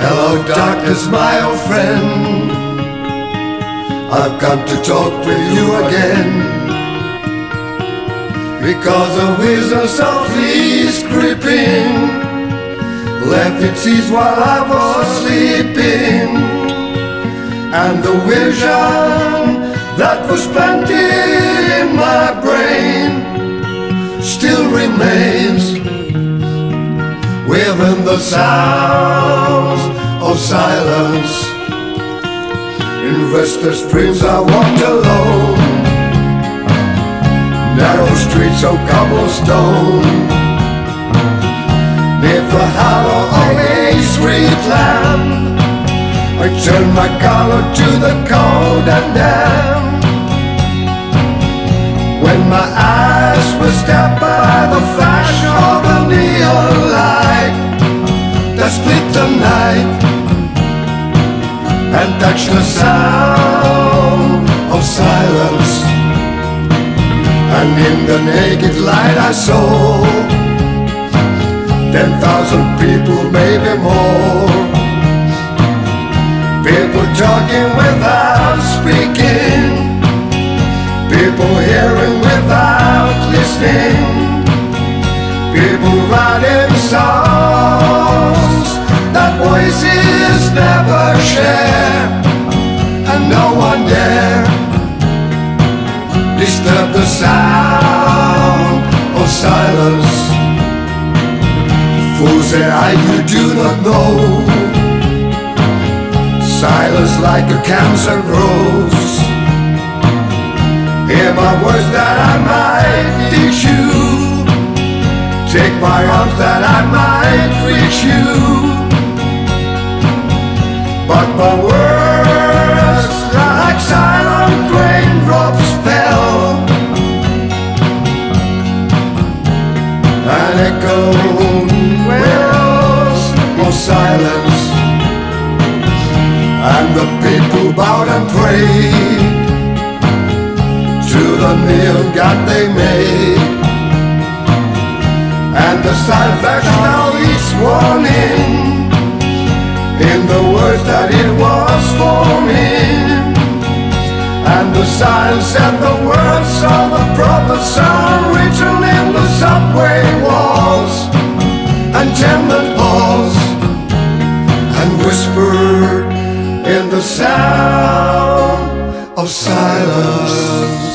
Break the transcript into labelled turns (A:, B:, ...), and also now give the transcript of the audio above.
A: Hello darkness, my old friend, I've come to talk with you again, because a vision softly is creeping, left its seeds while I was sleeping, and the vision that was planted in my brain still remains within the sounds of silence. In restless dreams I walked alone, narrow streets of cobblestone, neath the hollow of a street lamp. I turned my collar to the cold and damp. When my eyes were stabbed by the flash of a neon light that split the night and touched the sound of silence, and in the naked light I saw 10,000 people, maybe more, people talking without speaking, people hearing without listening, people writing songs that voices never share, and no one dare disturb the sound of silence. Fools say you do not know, silence like a cancer grows. Hear my words that I might teach you, take my arms that I might reach you, but my words like silent raindrops fell and echoed wells of silence, and the people bowed and prayed to the neon god they made, and the sign flashed now its warning in the words that it was forming, and the signs and the words of the prophets are written in the subway walls and tenement halls, and whispered in the sound of silence.